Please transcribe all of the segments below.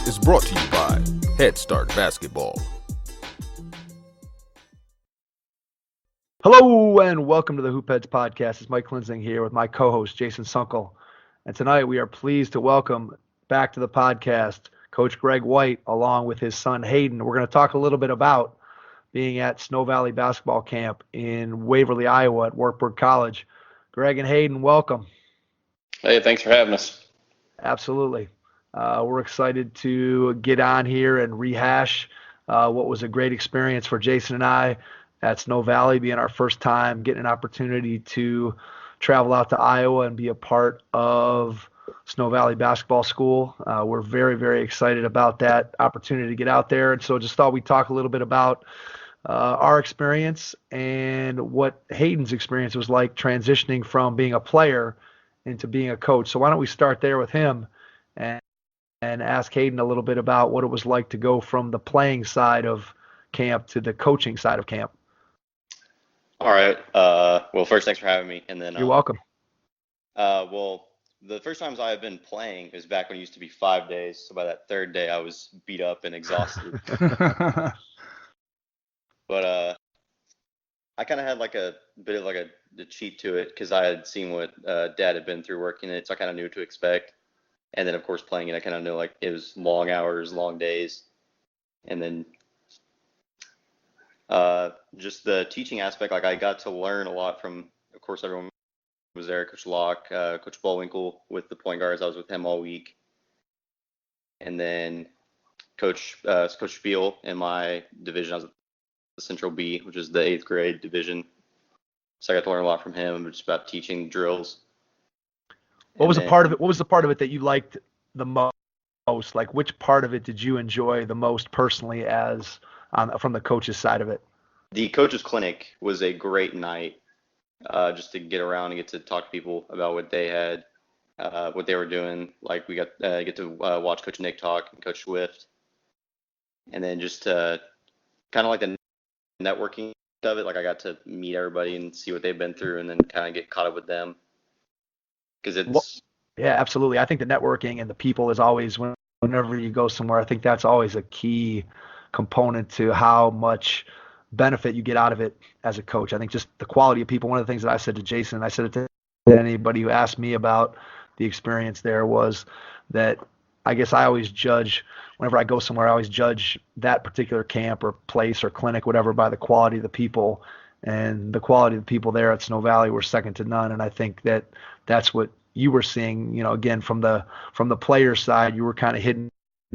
is brought to you by Head Start Basketball. Hello and welcome to the Hoop Heads Podcast. It's Mike Klinzing here with my co-host Jason Sunkel. And tonight we are pleased to welcome back to the podcast Coach Greg White along with his son Hayden. We're going to talk a little bit about being at Snow Valley Basketball Camp in Waverly, Iowa at Wartburg College. Greg and Hayden, welcome. Hey, thanks for having us. Absolutely. We're excited to get on here and rehash what was a great experience for Jason and I at Snow Valley, being our first time getting an opportunity to travel out to Iowa and be a part of Snow Valley Basketball School. We're very, very excited about that opportunity to get out there. And so just thought we'd talk a little bit about our experience and what Hayden's experience was like transitioning from being a player into being a coach. So why don't we start there with him and ask Hayden a little bit about what it was like to go from the playing side of camp to the coaching side of camp. All right. Well, first, thanks for having me. And then You're welcome. Well, the first times I have been playing is back when it used to be 5 days. So by that third day, I was beat up and exhausted. But I kind of had like a bit of like a cheat to it because I had seen what Dad had been through working it, so I kind of knew what to expect. And then, of course, playing it, I kind of knew like it was long hours, long days, and then just the teaching aspect. Like I got to learn a lot from, of course, everyone was there. Coach Locke, Coach Bullwinkle with the point guards. I was with him all week, and then Coach Spiel in my division. I was the Central B, which is the 8th grade division. So I got to learn a lot from him, just about teaching drills. What was the part of it? What was the part of it that you liked the most? Like, which part of it did you enjoy the most personally, as from the coach's side of it? The coach's clinic was a great night, just to get around and get to talk to people about what they had, what they were doing. Like we got get to watch Coach Nick talk and Coach Swift, and then just kind of like the networking of it. Like I got to meet everybody and see what they've been through, and then kind of get caught up with them. Because it's yeah, absolutely. I think the networking and the people is always, whenever you go somewhere, I think that's always a key component to how much benefit you get out of it as a coach. I think just the quality of people. One of the things that I said to Jason, and I said it to anybody who asked me about the experience there, was that I guess I always judge, whenever I go somewhere, I always judge that particular camp or place or clinic, whatever, by the quality of the people. And the quality of the people there at Snow Valley were second to none. And I think that that's what you were seeing, you know, again, from the player side. You were kind of hidden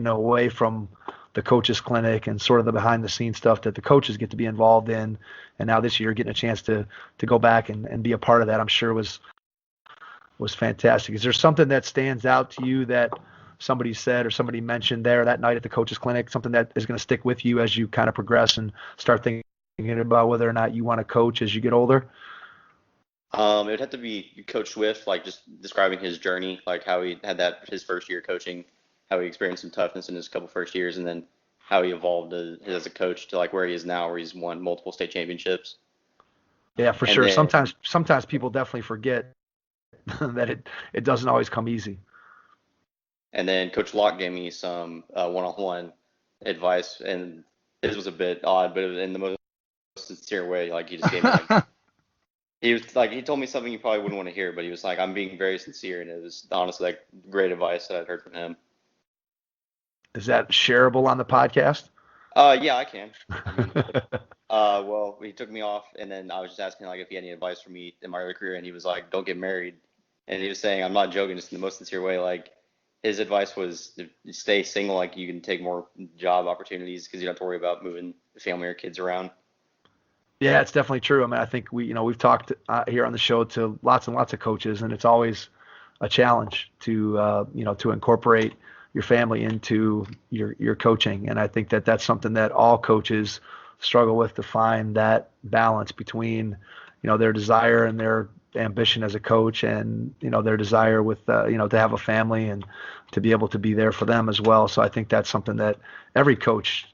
away from the coaches clinic and sort of the behind the scenes stuff that the coaches get to be involved in. And now this year you're getting a chance to go back and be a part of that, I'm sure was fantastic. Is there something that stands out to you that somebody said or somebody mentioned there that night at the coaches clinic, something that is going to stick with you as you kind of progress and start thinking about whether or not you want to coach as you get older? It would have to be Coach Swift, like just describing his journey, like how he had his first year coaching, how he experienced some toughness in his couple first years, and then how he evolved as a coach to like where he is now, where he's won multiple state championships. Yeah, for sure. Sometimes people definitely forget that it doesn't always come easy. And then Coach Locke gave me some one-on-one advice, and his was a bit odd, but it was in the most sincere way. Like he just gave me like, he told me something you probably wouldn't want to hear, but he was like, I'm being very sincere, and it was honestly like great advice that I'd heard from him. Is that shareable on the podcast? Yeah, I can. Well, he took me off, and then I was just asking like if he had any advice for me in my early career, and he was like, don't get married. And he was saying, I'm not joking, just in the most sincere way, like his advice was to stay single, like you can take more job opportunities because you don't have to worry about moving the family or kids around. Yeah, it's definitely true. I mean, I think we've talked here on the show to lots and lots of coaches, and it's always a challenge to incorporate your family into your coaching. And I think that that's something that all coaches struggle with, to find that balance between, their desire and their ambition as a coach, and their desire with to have a family and to be able to be there for them as well. So I think that's something that every coach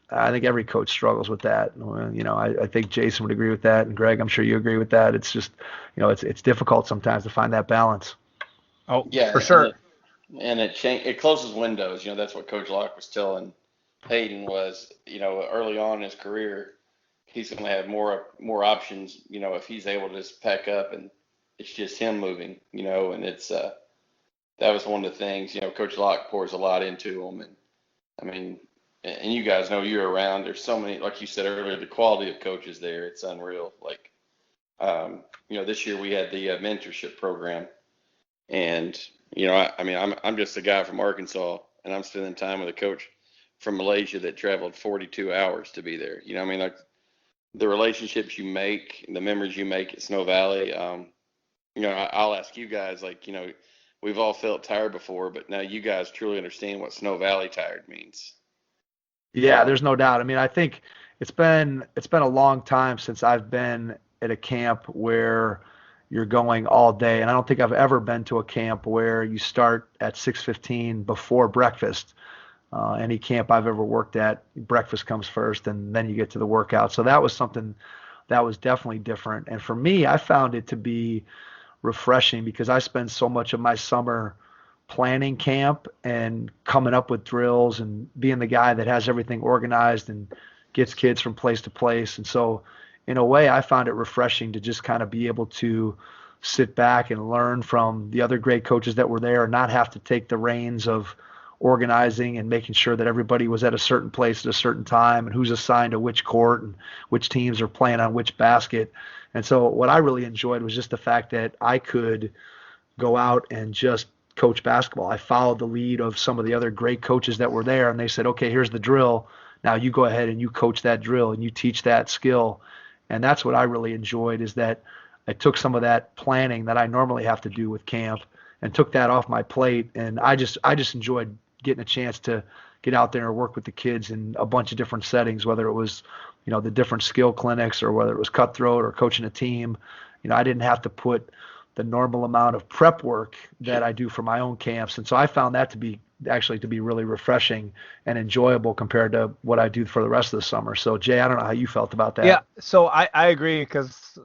struggles with that. I think Jason would agree with that, and Greg, I'm sure you agree with that. It's just it's difficult sometimes to find that balance. Oh, yeah, for sure. And it closes windows. That's what Coach Locke was telling Hayden was, early on in his career, he's going to have more options, if he's able to just pack up and it's just him moving, and it's that was one of the things, Coach Locke pours a lot into him. And I mean, and you guys know you're around. There's so many, like you said earlier, the quality of coaches there, it's unreal. Like, this year we had the mentorship program, and I'm just a guy from Arkansas, and I'm spending time with a coach from Malaysia that traveled 42 hours to be there. Like the relationships you make, the memories you make at Snow Valley. I'll ask you guys, like, we've all felt tired before, but now you guys truly understand what Snow Valley tired means. Yeah, there's no doubt. I mean, I think it's been a long time since I've been at a camp where you're going all day, and I don't think I've ever been to a camp where you start at 6:15 before breakfast. Any camp I've ever worked at, breakfast comes first, and then you get to the workout. So that was something that was definitely different. And for me, I found it to be refreshing because I spend so much of my summer planning camp and coming up with drills and being the guy that has everything organized and gets kids from place to place. And so in a way, I found it refreshing to just kind of be able to sit back and learn from the other great coaches that were there and not have to take the reins of organizing and making sure that everybody was at a certain place at a certain time and who's assigned to which court and which teams are playing on which basket. And so what I really enjoyed was just the fact that I could go out and just coach basketball. I followed the lead of some of the other great coaches that were there, and they said, okay, here's the drill. Now you go ahead and you coach that drill and you teach that skill. And that's what I really enjoyed, is that I took some of that planning that I normally have to do with camp and took that off my plate. And I just enjoyed getting a chance to get out there and work with the kids in a bunch of different settings, whether it was, the different skill clinics or whether it was cutthroat or coaching a team. I didn't have to put the normal amount of prep work that I do for my own camps. And so I found that to be really refreshing and enjoyable compared to what I do for the rest of the summer. So Jay, I don't know how you felt about that. Yeah, so I agree, because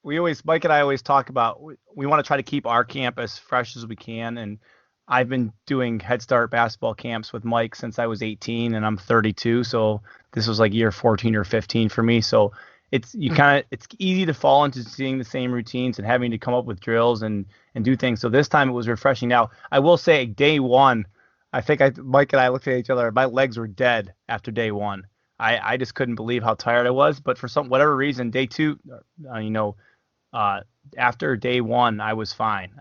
Mike and I always talk about, we want to try to keep our camp as fresh as we can. And I've been doing Head Start basketball camps with Mike since I was 18 and I'm 32. So this was like year 14 or 15 for me. So it's easy to fall into seeing the same routines and having to come up with drills and do things. So this time it was refreshing. Now, I will say day one, I think Mike and I looked at each other. My legs were dead after day one. I just couldn't believe how tired I was. But for whatever reason, day two, after day one, I was fine.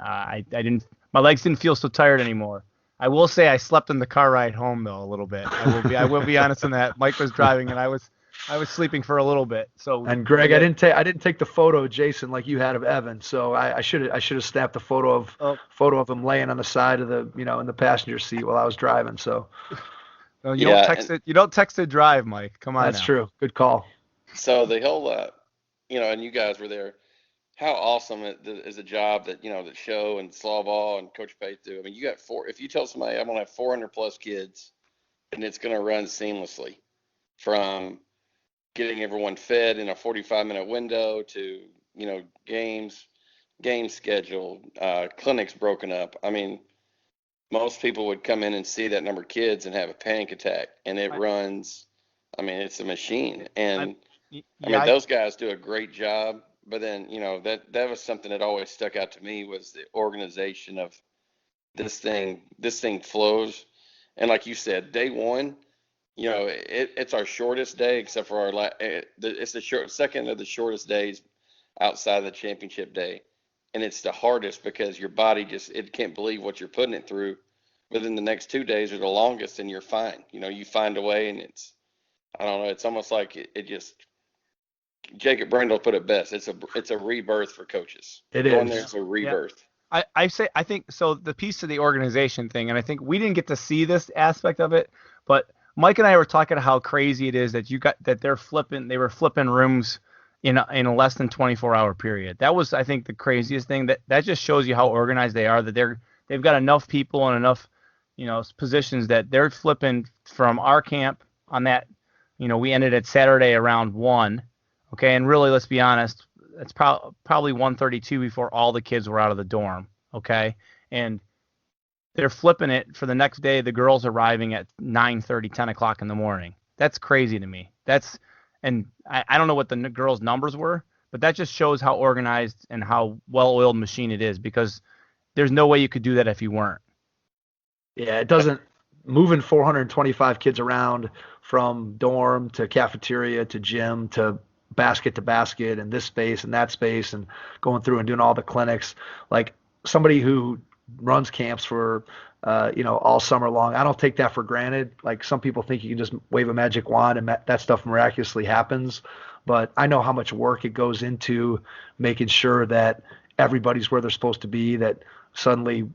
My legs didn't feel so tired anymore. I will say I slept in the car ride home though a little bit. I will be honest in that. Mike was driving and I was sleeping for a little bit. So, and Greg, I didn't take the photo of Jason like you had of Evan. So I should have snapped a photo of him laying on the side of the in the passenger seat while I was driving. So no, you don't text and drive, Mike. Come on. That's now. true. Good call. So the whole and you guys were there. How awesome is a job that that Show and Slawball and Coach Pate do. I mean, you got if you tell somebody I'm gonna have 400 plus kids and it's gonna run seamlessly from getting everyone fed in a 45-minute window to game schedule, clinics broken up. I mean, most people would come in and see that number of kids and have a panic attack, and it runs. I mean, it's a machine, and those guys do a great job. But then that was something that always stuck out to me, was the organization of this thing. This thing flows, and like you said, day one. It's our shortest day, except for it's the second of the shortest days outside of the championship day. And it's the hardest because your body it can't believe what you're putting it through. But then the next 2 days are the longest and you're fine. You find a way, and I don't know, it's almost like it just, Jacob Brendel put it best. It's a rebirth for coaches. It Going is. There's a rebirth. Yeah. I think so. The piece of the organization thing, and I think we didn't get to see this aspect of it, but Mike and I were talking about how crazy it is that they were flipping rooms in a less than 24-hour period. That was, I think, the craziest thing. That just shows you how organized they are, that they've got enough people and enough, positions that they're flipping from our camp on that. We ended at Saturday around 1. Okay. And really, let's be honest, it's probably 1:32 before all the kids were out of the dorm. Okay. And they're flipping it for the next day. The girls arriving at 9:30, 10 o'clock in the morning. That's crazy to me. And I don't know what the girls' numbers were, but that just shows how organized and how well-oiled machine it is, because there's no way you could do that if you weren't. Yeah, it doesn't moving 425 kids around from dorm to cafeteria to gym to basket and this space and that space and going through and doing all the clinics. Like somebody who runs camps for all summer long, I don't take that for granted. Like some people think you can just wave a magic wand and that stuff miraculously happens, but I know how much work it goes into making sure that everybody's where they're supposed to be, that suddenly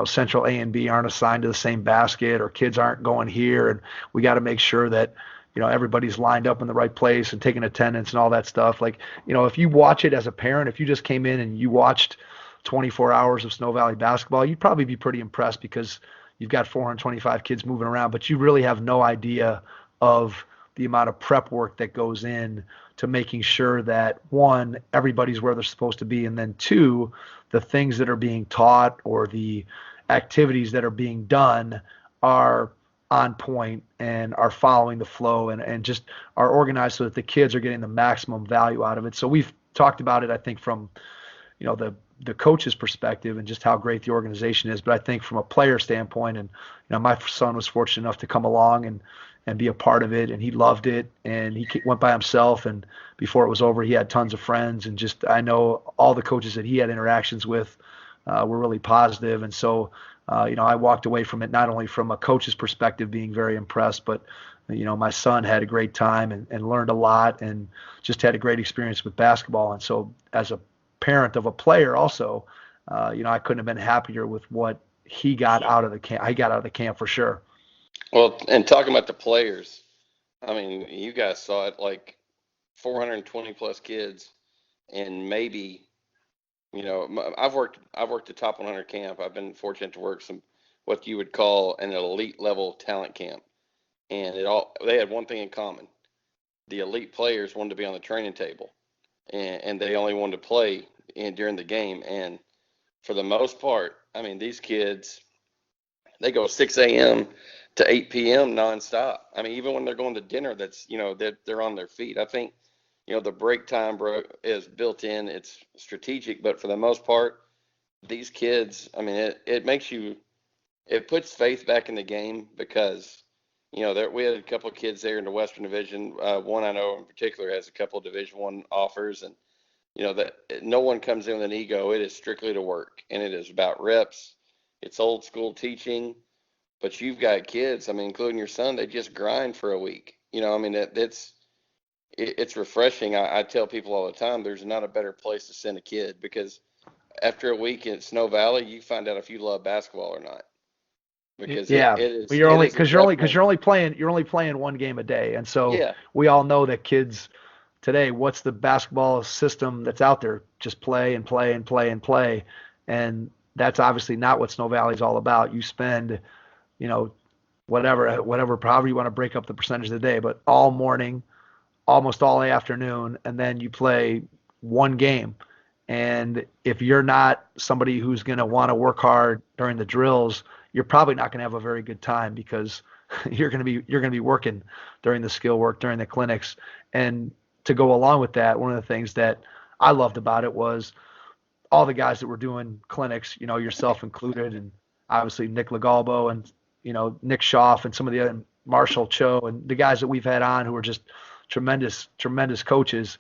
Central A and B aren't assigned to the same basket, or kids aren't going here. And we got to make sure that, everybody's lined up in the right place and taking attendance and all that stuff. Like, if you watch it as a parent, if you just came in and you watched 24 hours of Snow Valley basketball, you'd probably be pretty impressed because you've got 425 kids moving around, but you really have no idea of the amount of prep work that goes in to making sure that, one, everybody's where they're supposed to be, and then two, the things that are being taught or the activities that are being done are on point and are following the flow and just are organized so that the kids are getting the maximum value out of it. So we've talked about it, I think, from the coach's perspective and just how great the organization is, but I think from a player standpoint, and my son was fortunate enough to come along and be a part of it, and he loved it, and he went by himself, and before it was over he had tons of friends, and just I know all the coaches that he had interactions with were really positive. And so I walked away from it not only from a coach's perspective being very impressed, but my son had a great time and learned a lot and just had a great experience with basketball. And so as a parent of a player also, I couldn't have been happier with what he got out of the camp. I got out of the camp for sure. Well, and talking about the players, I mean, you guys saw it, like 420 plus kids, and maybe, I've worked the top 100 camp. I've been fortunate to work some what you would call an elite level talent camp, and they had one thing in common: the elite players wanted to be on the training table, and they only wanted to play during the game. And for the most part, I mean, these kids, they go 6 a.m. to 8 p.m. nonstop. I mean, even when they're going to dinner, that's, they're on their feet. I think, the break time is built in. It's strategic, but for the most part, these kids, I mean, it puts faith back in the game because, we had a couple of kids there in the Western Division. One I know in particular has a couple of Division I offers, and, that no one comes in with an ego. It is strictly to work, and it is about reps. It's old school teaching. But you've got kids, I mean, including your son, they just grind for a week. I mean, it's refreshing. I tell people all the time, there's not a better place to send a kid, because after a week in Snow Valley, you find out if you love basketball or not. Because yeah, it is. Well, you're only playing one game a day, and so yeah. We all know that kids today, what's the basketball system that's out there? Just play and play and play and play, and that's obviously not what Snow Valley is all about. You spend whatever, however you want to break up the percentage of the day, but all morning, almost all afternoon, and then you play one game. And if you're not somebody who's going to want to work hard during the drills, you're probably not going to have a very good time, because you're going to be working during the skill work, during the clinics. And to go along with that, one of the things that I loved about it was all the guys that were doing clinics, yourself included, and obviously Nick Legalbo and Nick Schaff and some of the other Marshall Cho and the guys that we've had on who are just tremendous coaches.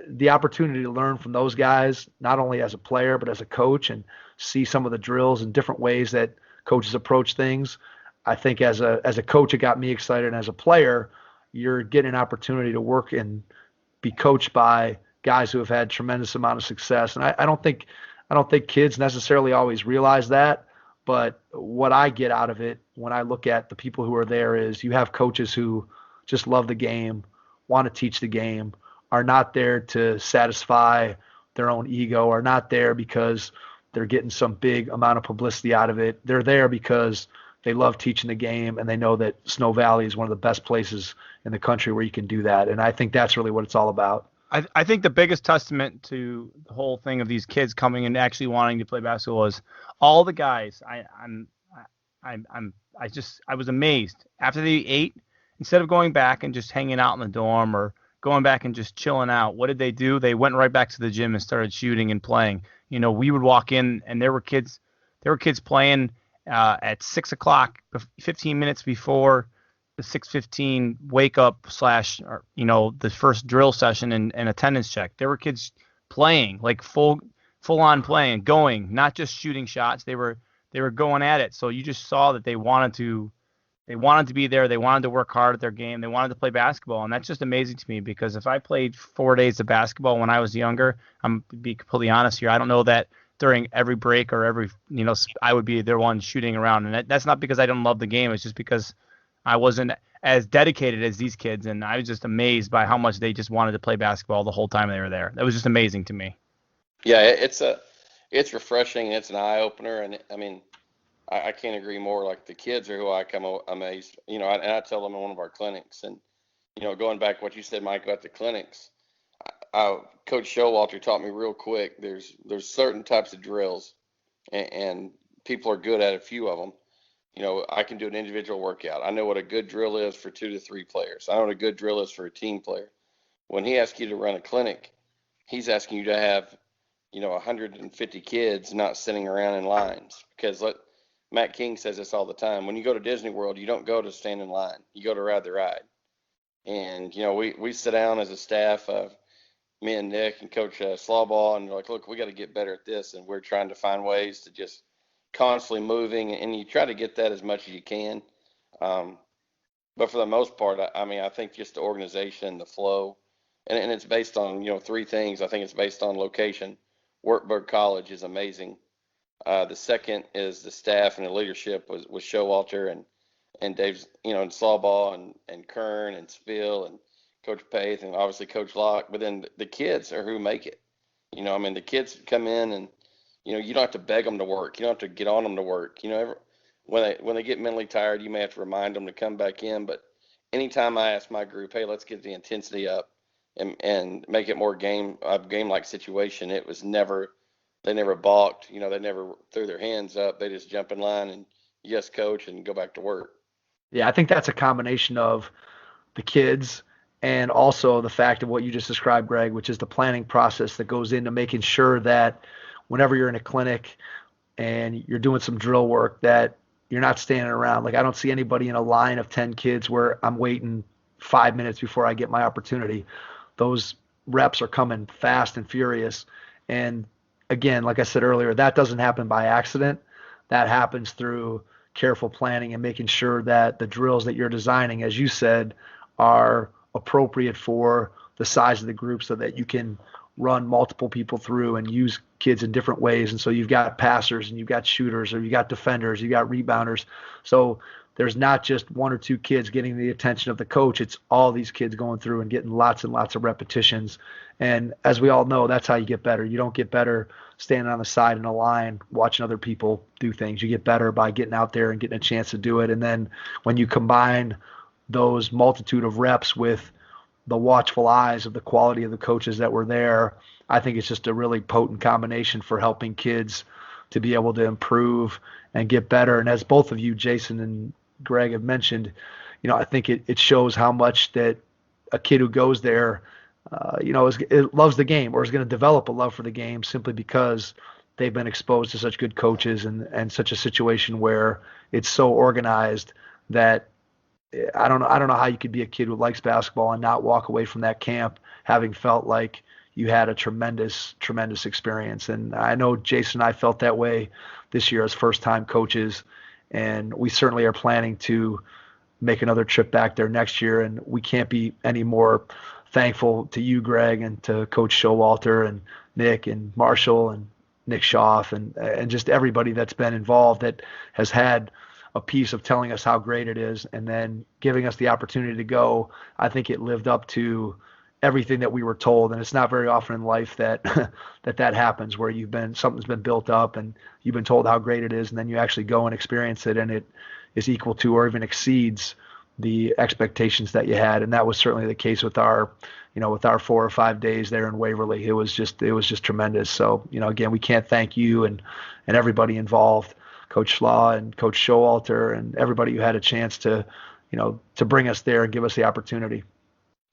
The opportunity to learn from those guys, not only as a player but as a coach, and see some of the drills and different ways that coaches approach things. I think as a coach, it got me excited, and as a player, you're getting an opportunity to work and be coached by guys who have had tremendous amount of success. And I don't think kids necessarily always realize that. But what I get out of it when I look at the people who are there is you have coaches who just love the game, want to teach the game, are not there to satisfy their own ego, are not there because they're getting some big amount of publicity out of it. They're there because they love teaching the game, and they know that Snow Valley is one of the best places in the country where you can do that. And I think that's really what it's all about. I think the biggest testament to the whole thing of these kids coming and actually wanting to play basketball is all the guys. I was amazed after they ate. Instead of going back and just hanging out in the dorm or going back and just chilling out, what did they do? They went right back to the gym and started shooting and playing. We would walk in and there were kids playing at 6 o'clock, 15 minutes before the 6:15 wake up / or, the first drill session and attendance check. There were kids playing, like full on playing, going, not just shooting shots. They were going at it. So you just saw that they wanted to be there. They wanted to work hard at their game. They wanted to play basketball. And that's just amazing to me, because if I played 4 days of basketball when I was younger, I'm be completely honest here, I don't know that during every break or every, I would be the one shooting around. And that's not because I didn't love the game. It's just because I wasn't as dedicated as these kids. And I was just amazed by how much they just wanted to play basketball the whole time they were there. That was just amazing to me. Yeah, it's refreshing. It's an eye opener. And I mean, I can't agree more. Like, the kids are who I come amazed, and I tell them in one of our clinics, and, going back to what you said, Mike, about the clinics, Coach Showalter taught me real quick, there's certain types of drills, and people are good at a few of them. I can do an individual workout. I know what a good drill is for 2 to 3 players. I know what a good drill is for a team player. When he asks you to run a clinic, he's asking you to have, 150 kids not sitting around in lines, because Matt King says this all the time. When you go to Disney World, you don't go to stand in line. You go to ride the ride. And, we sit down as a staff of me and Nick and Coach Slawball, and we're like, look, we got to get better at this. And we're trying to find ways to just constantly moving, and you try to get that as much as you can. But for the most part, I think just the organization, the flow, and it's based on, 3 things. I think it's based on location. Wartburg College is amazing. The second is the staff and the leadership with Showalter and Dave's, and Slawball and Kern and Spill and Coach Paith and obviously Coach Locke. But then the kids are who make it. The kids come in and, you don't have to beg them to work. You don't have to get on them to work. When they get mentally tired, you may have to remind them to come back in. But anytime I ask my group, hey, let's get the intensity up and make it more game-like situation, it was never. They never balked, they never threw their hands up. They just jump in line and yes, coach, and go back to work. Yeah, I think that's a combination of the kids and also the fact of what you just described, Greg, which is the planning process that goes into making sure that whenever you're in a clinic and you're doing some drill work, that you're not standing around. Like, I don't see anybody in a line of 10 kids where I'm waiting 5 minutes before I get my opportunity. Those reps are coming fast and furious. And again, like I said earlier, that doesn't happen by accident. That happens through careful planning and making sure that the drills that you're designing, as you said, are appropriate for the size of the group so that you can run multiple people through and use kids in different ways. And so you've got passers and you've got shooters, or you got defenders, you got rebounders. So there's not just 1 or 2 kids getting the attention of the coach. It's all these kids going through and getting lots and lots of repetitions. And as we all know, that's how you get better. You don't get better standing on the side in a line watching other people do things. You get better by getting out there and getting a chance to do it. And then when you combine those multitude of reps with the watchful eyes of the quality of the coaches that were there, I think it's just a really potent combination for helping kids to be able to improve and get better. And as both of you, Jason and Greg, have mentioned, I think it shows how much that a kid who goes there, it loves the game, or is going to develop a love for the game simply because they've been exposed to such good coaches and such a situation where it's so organized that I don't know how you could be a kid who likes basketball and not walk away from that camp having felt like you had a tremendous experience. And I know Jason and I felt that way this year as first-time coaches, and we certainly are planning to make another trip back there next year. And we can't be any more thankful to you, Greg, and to Coach Showalter and Nick and Marshall and Nick Schaff and just everybody that's been involved that has had a piece of telling us how great it is and then giving us the opportunity to go. I think it lived up to everything that we were told, and it's not very often in life that that happens, where something's been built up and you've been told how great it is, and then you actually go and experience it, and it is equal to or even exceeds the expectations that you had. And that was certainly the case with our 4 or 5 days there in Waverly. It was just tremendous. So again, we can't thank you and everybody involved, Coach Slaw and Coach Showalter and everybody who had a chance to, to bring us there and give us the opportunity.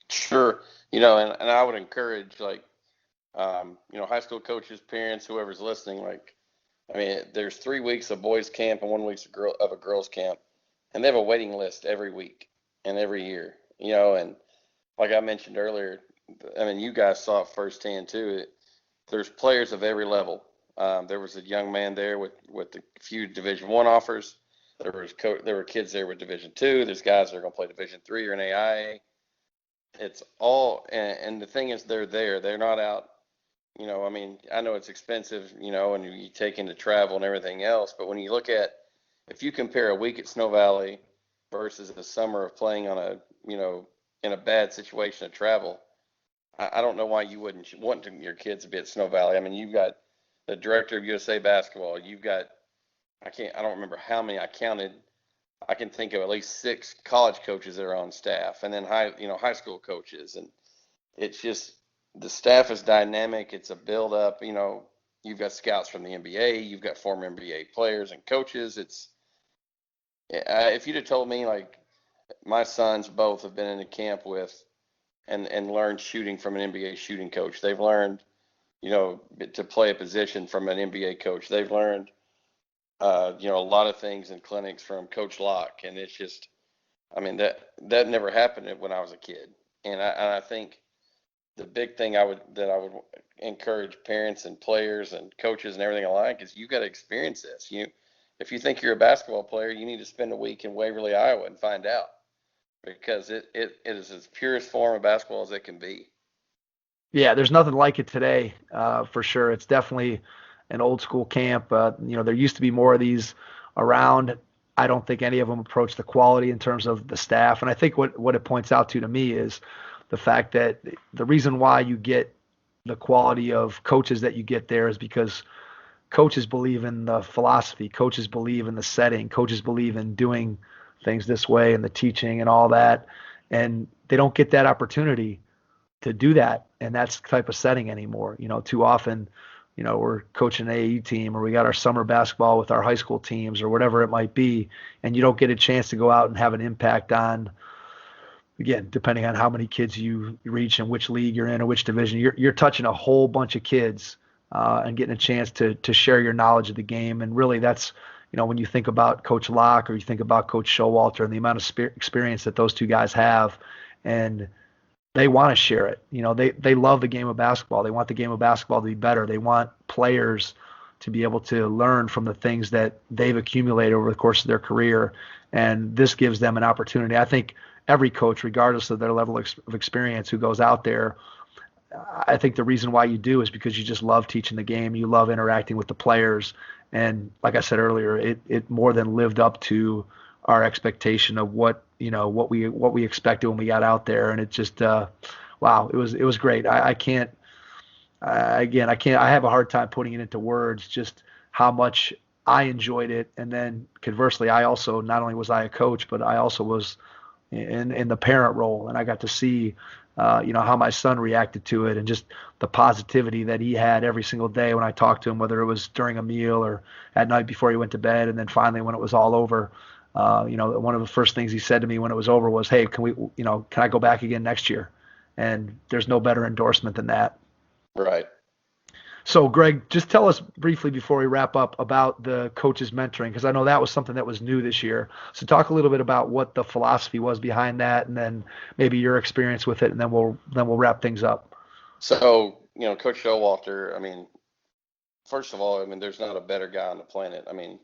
Sure. And I would encourage, like, high school coaches, parents, whoever's listening, like, I mean, there's 3 weeks of boys camp and 1 week of a girls camp, and they have a waiting list every week and every year, and like I mentioned earlier, I mean, you guys saw it firsthand too. There's players of every level. There was a young man there with a few Division I offers. There were kids there with Division II. There's guys that are going to play Division III or an AIA. It's all, and the thing is, they're there. They're not out. I mean, I know it's expensive, and you take into travel and everything else. But when you look at, if you compare a week at Snow Valley versus a summer of playing on a, in a bad situation of travel, I don't know why you wouldn't want your kids to be at Snow Valley. I mean, you've got the director of USA Basketball. You've got, I don't remember how many I counted. I can think of at least 6 college coaches that are on staff, and then high school coaches. And it's just, the staff is dynamic. It's a build up. You've got scouts from the NBA. You've got former NBA players and coaches. If you'd have told me, like, my sons both have been in a camp with and learned shooting from an NBA shooting coach. They've learned, to play a position from an NBA coach. They've learned, a lot of things in clinics from Coach Locke. And it's just, I mean, that never happened when I was a kid. And I think the big thing I would encourage parents and players and coaches and everything alike is, you got to experience this. If you think you're a basketball player, you need to spend a week in Waverly, Iowa, and find out, because it is as purest form of basketball as it can be. Yeah, there's nothing like it today, for sure. It's definitely an old school camp. There used to be more of these around. I don't think any of them approach the quality in terms of the staff. And I think what it points out to me is the fact that the reason why you get the quality of coaches that you get there is because coaches believe in the philosophy, coaches believe in the setting, coaches believe in doing things this way and the teaching and all that. And they don't get that opportunity to do that in that type of setting anymore. Too often, we're coaching an AE team, or we got our summer basketball with our high school teams, or whatever it might be, and you don't get a chance to go out and have an impact on, again, depending on how many kids you reach and which league you're in or which division, you're touching a whole bunch of kids, and getting a chance to share your knowledge of the game. And really, that's, when you think about Coach Locke or you think about Coach Showalter and the amount of experience that those two guys have, and they want to share it. They love the game of basketball. They want the game of basketball to be better. They want players to be able to learn from the things that they've accumulated over the course of their career. And this gives them an opportunity. I think every coach, regardless of their level of experience, who goes out there, I think the reason why you do is because you just love teaching the game. You love interacting with the players. And like I said earlier, it more than lived up to our expectation of what we expected when we got out there. And it just, wow, it was great. I have a hard time putting it into words, just how much I enjoyed it. And then conversely, I also, not only was I a coach, but I also was in the parent role, and I got to see, how my son reacted to it, and just the positivity that he had every single day when I talked to him, whether it was during a meal or at night before he went to bed. And then finally, when it was all over, one of the first things he said to me when it was over was, "Hey, can I go back again next year?" And there's no better endorsement than that. Right. So, Greg, just tell us briefly before we wrap up about the coaches mentoring, because I know that was something that was new this year. So talk a little bit about what the philosophy was behind that, and then maybe your experience with it, and then we'll wrap things up. So, Coach Showalter, I mean, first of all, I mean, there's not a better guy on the planet. I mean,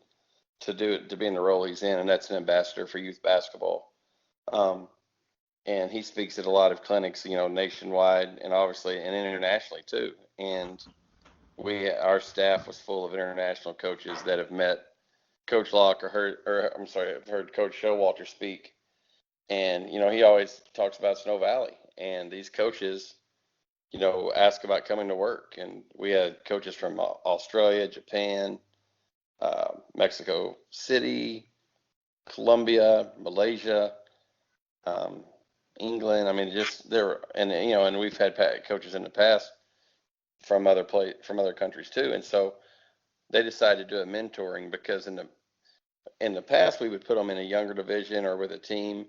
to be in the role he's in, and that's an ambassador for youth basketball. And he speaks at a lot of clinics, nationwide and obviously and internationally too. And our staff was full of international coaches that have met Coach Locke have heard Coach Showalter speak. And, he always talks about Snow Valley, and these coaches, ask about coming to work. And we had coaches from Australia, Japan, Mexico City, Colombia, Malaysia, England. I mean, just there, and we've had coaches in the past from other countries too. And so they decided to do a mentoring, because in in the past we would put them in a younger division or with a team,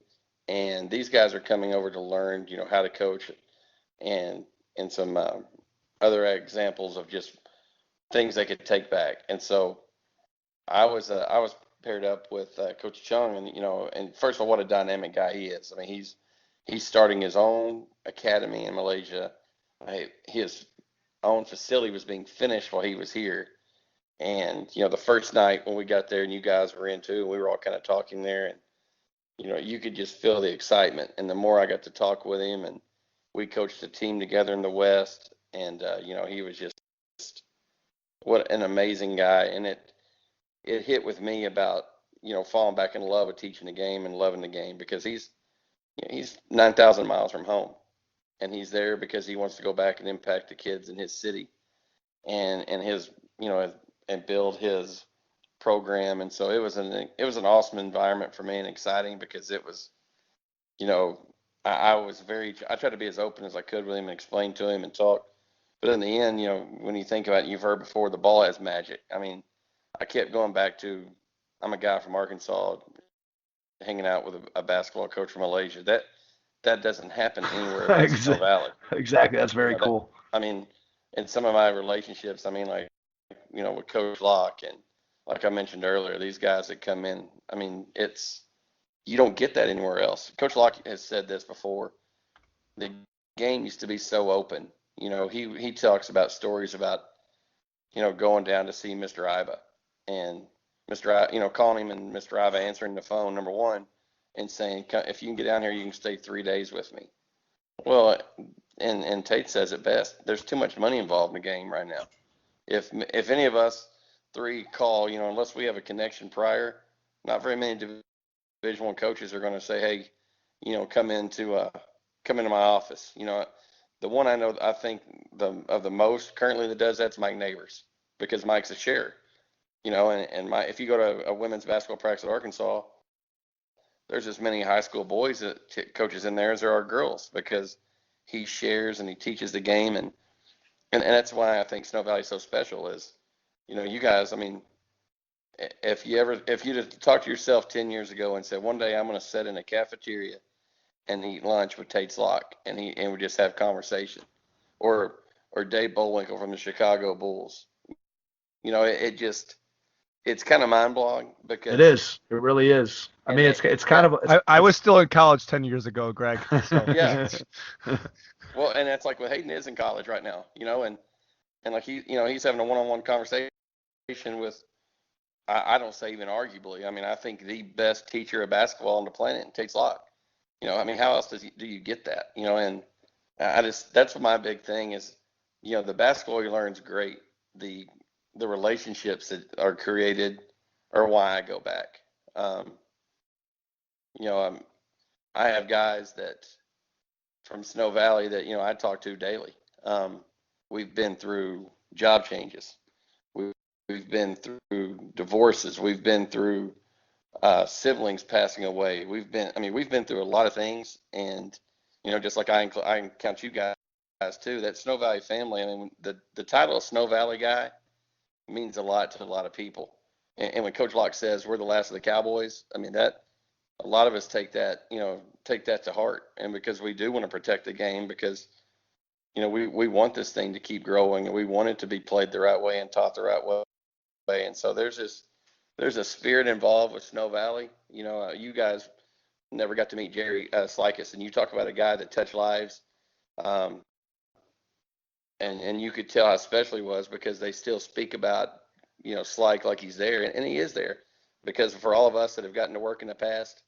and these guys are coming over to learn, how to coach, and some other examples of just things they could take back. And so I was paired up with Coach Chun, and and first of all, what a dynamic guy he is. I mean, he's starting his own academy in Malaysia. His own facility was being finished while he was here. And the first night when we got there, and you guys were in too, we were all kind of talking there, and you could just feel the excitement. And the more I got to talk with him, and we coached a team together in the West, and he was just what an amazing guy. And it hit with me about falling back in love with teaching the game and loving the game, because he's 9,000 miles from home, and he's there because he wants to go back and impact the kids in his city and his and build his program. And so it was an awesome environment for me, and exciting, because it was I tried to be as open as I could with him and explain to him and talk. But in the end, when you think about it, you've heard before, the ball has magic. I mean, I kept going back to, I'm a guy from Arkansas hanging out with a basketball coach from Malaysia. That doesn't happen anywhere else in Snow Valley. Exactly. That's very cool. I mean, in some of my relationships, I mean, like, with Coach Locke, and like I mentioned earlier, these guys that come in, I mean, you don't get that anywhere else. Coach Locke has said this before. The game used to be so open. He talks about stories about, going down to see Mr. Iba, and calling him, and Mr. Iba answering the phone, number one, and saying, if you can get down here, you can stay 3 days with me. Well, and Tate says it best. There's too much money involved in the game right now. If any of us three call, unless we have a connection prior, not very many Division I coaches are going to say, hey, come into my office. The one I think of the most currently that does that's Mike Neighbors, because Mike's a share. If you go to a women's basketball practice at Arkansas, there's as many high school boys that coaches in there as there are girls, because he shares and he teaches the game, and that's why I think Snow Valley is so special. Is you guys, I mean, if you'd have talked to yourself 10 years ago and said, one day I'm going to sit in a cafeteria and eat lunch with Tate Slock, and we just have conversation, or Dave Bullwinkle from the Chicago Bulls, it's kind of mind blowing, because it is. It really is. I mean, it's kind of. I was still in college 10 years ago, Greg. So. Yeah. Well, and that's like what Hayden is in college right now, and like he's having a one-on-one conversation with, I don't say even arguably, I mean, I think the best teacher of basketball on the planet, Tate Slock. I mean, how else do you get that? And that's my big thing is, the basketball you learn is great. The relationships that are created are why I go back. I have guys that from Snow Valley that, I talk to daily. We've been through job changes. We've been through divorces. We've been through siblings passing away. We've been through a lot of things, and just like I count you guys too. That Snow Valley family. I mean, the title of Snow Valley guy means a lot to a lot of people. And when Coach Locke says we're the last of the Cowboys, I mean, that a lot of us take that to heart, and because we do want to protect the game, because we want this thing to keep growing, and we want it to be played the right way and taught the right way. And so there's a spirit involved with Snow Valley. You guys never got to meet Jerry Slikus, and you talk about a guy that touched lives. And you could tell how special he was, because they still speak about, Slyke like he's there, and he is there, because for all of us that have gotten to work in the past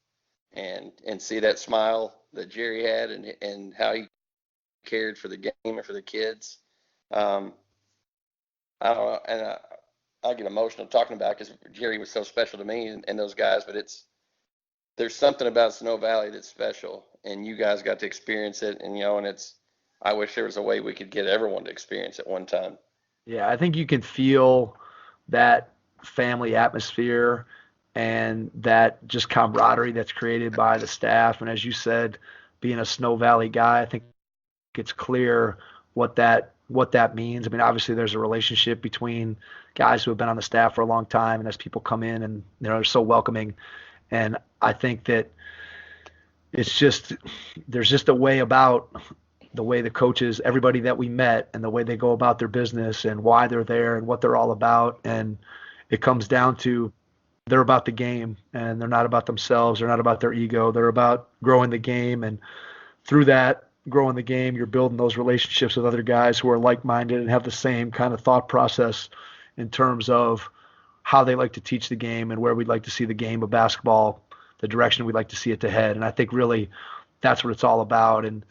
and see that smile that Jerry had, and how he cared for the game and for the kids. I don't know, and I get emotional talking about it, because Jerry was so special to me and those guys, but there's something about Snow Valley that's special, and you guys got to experience it, and I wish there was a way we could get everyone to experience it one time. Yeah, I think you can feel that family atmosphere and that just camaraderie that's created by the staff. And as you said, being a Snow Valley guy, I think it's clear what that what that means. I mean, obviously there's a relationship between guys who have been on the staff for a long time, and as people come in and they're so welcoming. And I think that there's just a way about the way the coaches, everybody that we met, and the way they go about their business and why they're there and what they're all about. And it comes down to they're about the game, and they're not about themselves. They're not about their ego. They're about growing the game. And through that, growing the game, you're building those relationships with other guys who are like-minded and have the same kind of thought process in terms of how they like to teach the game and where we'd like to see the game of basketball, the direction we'd like to see it to head. And I think really that's what it's all about. And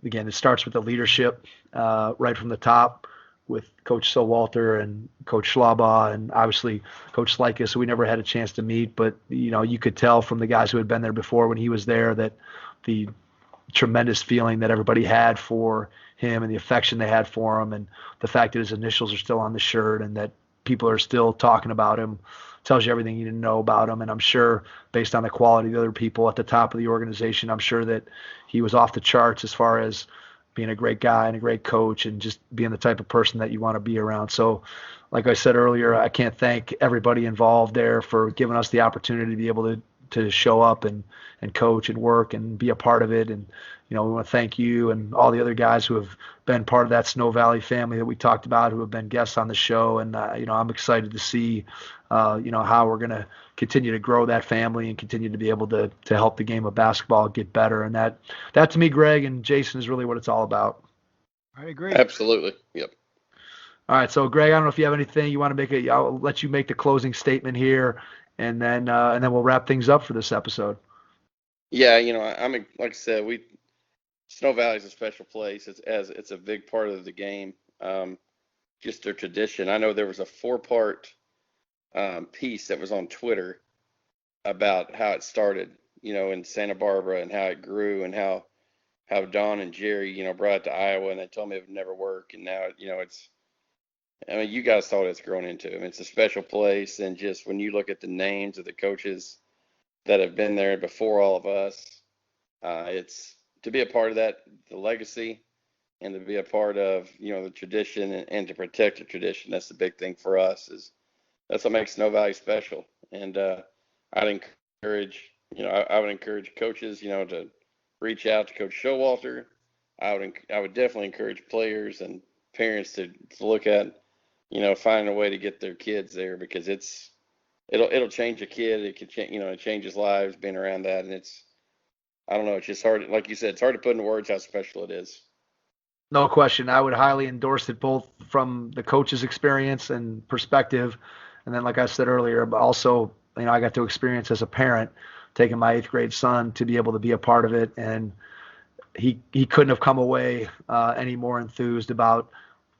again, it starts with the leadership right from the top with Coach Sowalter and Coach Schlaubaugh and obviously Coach Slikas, who we never had a chance to meet. But, you could tell from the guys who had been there before when he was there that the tremendous feeling that everybody had for him and the affection they had for him, and the fact that his initials are still on the shirt and that people are still talking about him tells you everything you need to know about him. And I'm sure based on the quality of the other people at the top of the organization, I'm sure that he was off the charts as far as being a great guy and a great coach and just being the type of person that you want to be around. So like I said earlier, I can't thank everybody involved there for giving us the opportunity to be able to show up and coach and work and be a part of it. And, we want to thank you and all the other guys who have been part of that Snow Valley family that we talked about, who have been guests on the show. And, I'm excited to see, how we're going to continue to grow that family and continue to be able to help the game of basketball get better. And that to me, Greg and Jason, is really what it's all about. I agree. Absolutely. Yep. All right. So Greg, I don't know if you have anything you want to make. I'll let you make the closing statement here, and then we'll wrap things up for this episode. Yeah. Like I said, Snow Valley is a special place. It's a big part of the game. Just their tradition. I know there was a 4-part piece that was on Twitter about how it started, in Santa Barbara, and how it grew, and how Don and Jerry, brought it to Iowa, and they told me it would never work. And now, you guys saw what it's grown into. I mean, it's a special place. And just when you look at the names of the coaches that have been there before all of us, it's to be a part of that, the legacy, and to be a part of, the tradition and to protect the tradition. That's the big thing for us. That's what makes Snow Valley special. And I'd encourage, I would encourage coaches, to reach out to Coach Showalter. I would definitely encourage players and parents to look at, finding a way to get their kids there, because it'll change a kid. It can change, it changes lives being around that. And I don't know, it's just hard. Like you said, it's hard to put into words how special it is. No question. I would highly endorse it, both from the coach's experience and perspective. And then, like I said earlier, but also, I got to experience as a parent, taking my 8th grade son to be able to be a part of it. And he couldn't have come away any more enthused about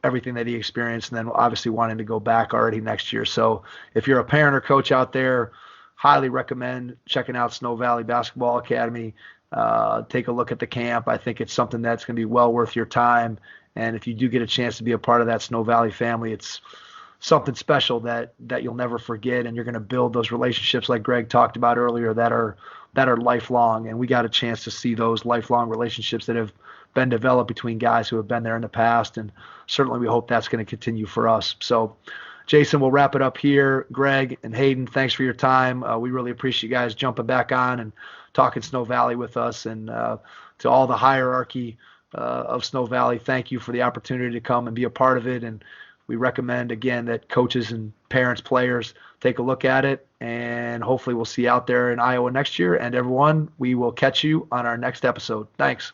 everything that he experienced, and then obviously wanting to go back already next year. So if you're a parent or coach out there, highly recommend checking out Snow Valley Basketball Academy. Take a look at the camp. I think it's something that's going to be well worth your time. And if you do get a chance to be a part of that Snow Valley family, it's something special that you'll never forget. And you're going to build those relationships like Greg talked about earlier that are lifelong. And we got a chance to see those lifelong relationships that have been developed between guys who have been there in the past. And certainly we hope that's going to continue for us. So Jason, we'll wrap it up here. Greg and Hayden, thanks for your time. We really appreciate you guys jumping back on and talking Snow Valley with us. And to all the hierarchy of Snow Valley, thank you for the opportunity to come and be a part of it. And we recommend, again, that coaches and parents, players, take a look at it. And hopefully we'll see you out there in Iowa next year. And everyone, we will catch you on our next episode. Thanks.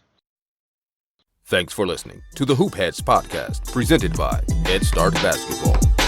Thanks for listening to the Hoop Heads podcast, presented by Head Start Basketball.